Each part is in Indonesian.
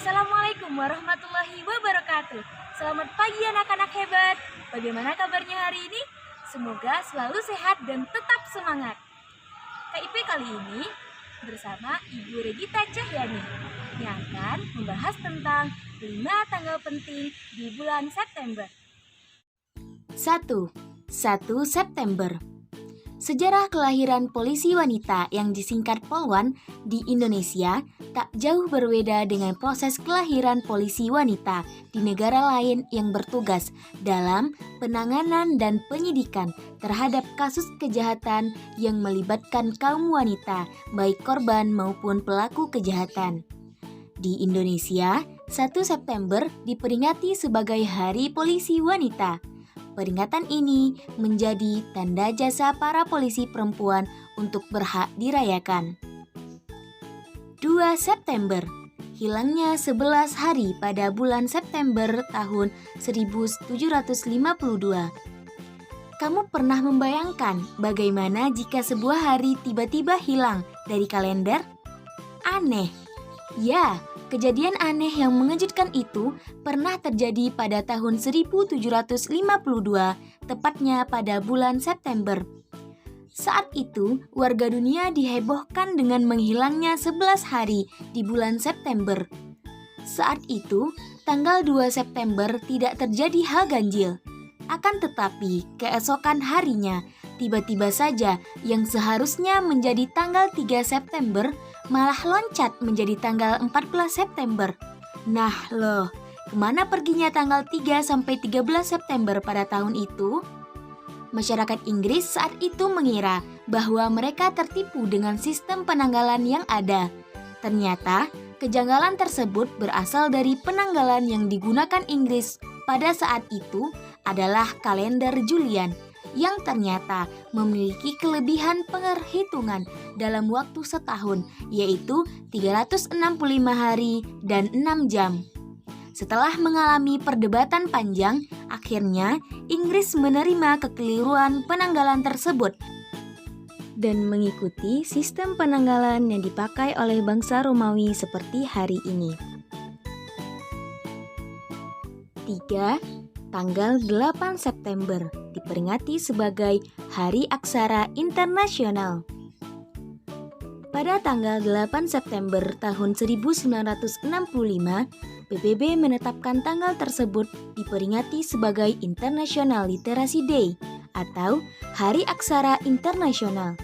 Assalamualaikum warahmatullahi wabarakatuh. Selamat pagi anak-anak hebat. Bagaimana kabarnya hari ini? Semoga selalu sehat dan tetap semangat. KIP kali ini bersama Ibu Regita Cahyani yang akan membahas tentang 5 tanggal penting di bulan September. 1. 1 September. Sejarah kelahiran polisi wanita yang disingkat Polwan di Indonesia tak jauh berbeda dengan proses kelahiran polisi wanita di negara lain yang bertugas dalam penanganan dan penyidikan terhadap kasus kejahatan yang melibatkan kaum wanita, baik korban maupun pelaku kejahatan. Di Indonesia, 1 September diperingati sebagai Hari Polisi Wanita. Peringatan ini menjadi tanda jasa para polisi perempuan untuk berhak dirayakan. 2 September. Hilangnya 11 hari pada bulan September tahun 1752. Kamu pernah membayangkan bagaimana jika sebuah hari tiba-tiba hilang dari kalender? Aneh. Ya, kejadian aneh yang mengejutkan itu pernah terjadi pada tahun 1752, tepatnya pada bulan September. Saat itu, warga dunia dihebohkan dengan menghilangnya 11 hari di bulan September. Saat itu, tanggal 2 September tidak terjadi hal ganjil. Akan tetapi, keesokan harinya, tiba-tiba saja yang seharusnya menjadi tanggal 3 September malah loncat menjadi tanggal 14 September. Nah loh, kemana perginya tanggal 3 sampai 13 September pada tahun itu? Masyarakat Inggris saat itu mengira bahwa mereka tertipu dengan sistem penanggalan yang ada. Ternyata, kejanggalan tersebut berasal dari penanggalan yang digunakan Inggris pada saat itu adalah kalender Julian, yang ternyata memiliki kelebihan penghitungan dalam waktu setahun, yaitu 365 hari dan 6 jam. Setelah mengalami perdebatan panjang, akhirnya Inggris menerima kekeliruan penanggalan tersebut dan mengikuti sistem penanggalan yang dipakai oleh bangsa Romawi seperti hari ini. 3. Tanggal 8 September diperingati sebagai Hari Aksara Internasional. Pada tanggal 8 September tahun 1965, PBB menetapkan tanggal tersebut diperingati sebagai International Literacy Day atau Hari Aksara Internasional.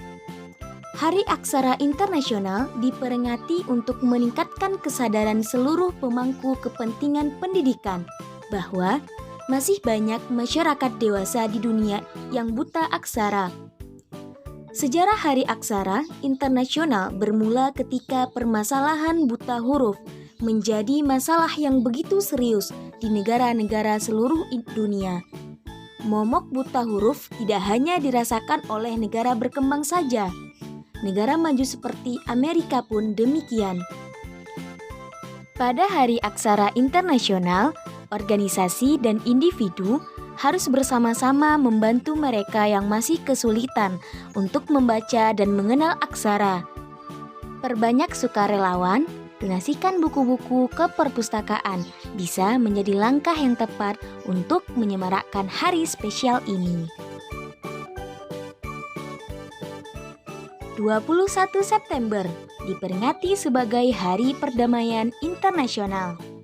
Hari Aksara Internasional diperingati untuk meningkatkan kesadaran seluruh pemangku kepentingan pendidikan bahwa masih banyak masyarakat dewasa di dunia yang buta aksara. Sejarah Hari Aksara Internasional bermula ketika permasalahan buta huruf menjadi masalah yang begitu serius di negara-negara seluruh dunia. Momok buta huruf tidak hanya dirasakan oleh negara berkembang saja. Negara maju seperti Amerika pun demikian. Pada Hari Aksara Internasional, organisasi dan individu harus bersama-sama membantu mereka yang masih kesulitan untuk membaca dan mengenal aksara. Perbanyak sukarelawan, donasikan buku-buku ke perpustakaan bisa menjadi langkah yang tepat untuk menyemarakkan hari spesial ini. 21 September diperingati sebagai Hari Perdamaian Internasional.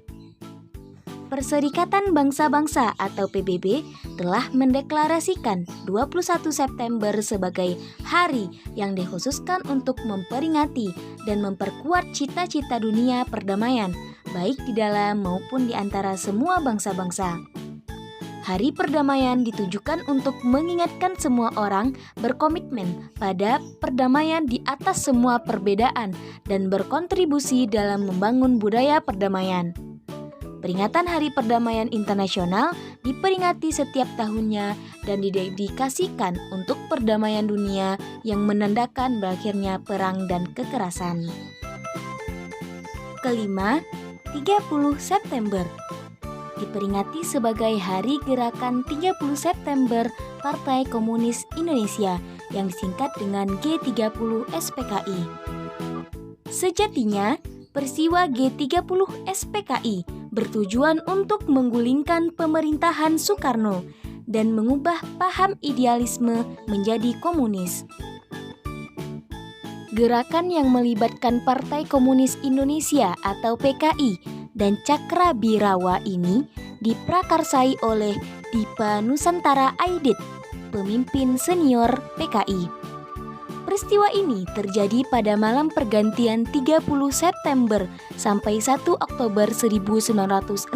Perserikatan Bangsa-Bangsa atau PBB telah mendeklarasikan 21 September sebagai hari yang dikhususkan untuk memperingati dan memperkuat cita-cita dunia perdamaian, baik di dalam maupun di antara semua bangsa-bangsa. Hari perdamaian ditujukan untuk mengingatkan semua orang berkomitmen pada perdamaian di atas semua perbedaan dan berkontribusi dalam membangun budaya perdamaian. Peringatan Hari Perdamaian Internasional diperingati setiap tahunnya dan didedikasikan untuk perdamaian dunia yang menandakan berakhirnya perang dan kekerasan. Kelima, 30 September diperingati sebagai Hari Gerakan 30 September Partai Komunis Indonesia yang disingkat dengan G30 SPKI. Sejatinya, peristiwa G30 SPKI bertujuan untuk menggulingkan pemerintahan Soekarno dan mengubah paham idealisme menjadi komunis. Gerakan yang melibatkan Partai Komunis Indonesia atau PKI dan Cakra Birawa ini diprakarsai oleh Dipa Nusantara Aidit, pemimpin senior PKI. Peristiwa ini terjadi pada malam pergantian 30 September sampai 1 Oktober 1965.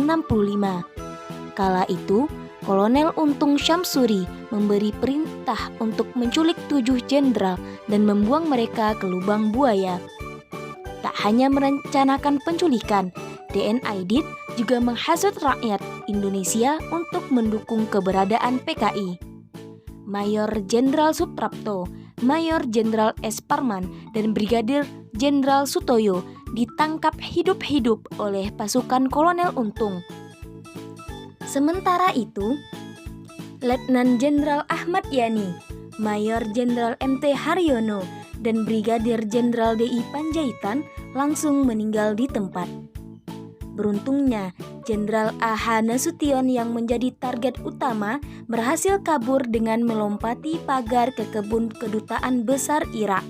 Kala itu, Kolonel Untung Syamsuri memberi perintah untuk menculik 7 jenderal dan membuang mereka ke lubang buaya. Tak hanya merencanakan penculikan, DN Aidit juga menghasut rakyat Indonesia untuk mendukung keberadaan PKI. Mayor Jenderal Suprapto, Mayor Jenderal S. Parman, dan Brigadir Jenderal Sutoyo ditangkap hidup-hidup oleh pasukan Kolonel Untung. Sementara itu, Letnan Jenderal Ahmad Yani, Mayor Jenderal MT Haryono, dan Brigadir Jenderal DI Panjaitan langsung meninggal di tempat. Beruntungnya, Jenderal A.H. Nasution yang menjadi target utama berhasil kabur dengan melompati pagar ke kebun kedutaan besar Irak.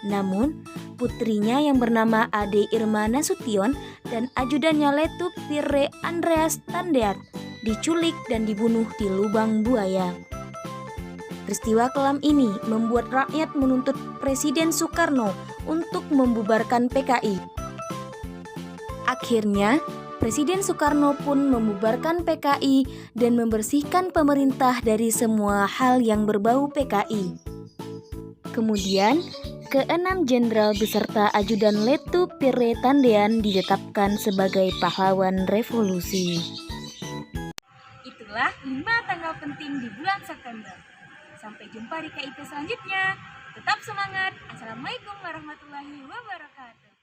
Namun, putrinya yang bernama Ade Irma Nasution dan ajudannya Letu Pirre Andreas Tandeat diculik dan dibunuh di lubang buaya. Peristiwa kelam ini membuat rakyat menuntut Presiden Soekarno untuk membubarkan PKI. Akhirnya, Presiden Soekarno pun membubarkan PKI dan membersihkan pemerintah dari semua hal yang berbau PKI. Kemudian, ke-6 jenderal beserta ajudan Letu Pirre Tandean ditetapkan sebagai pahlawan revolusi. Itulah 5 tanggal penting di bulan September. Sampai jumpa di KIP selanjutnya. Tetap semangat. Assalamualaikum warahmatullahi wabarakatuh.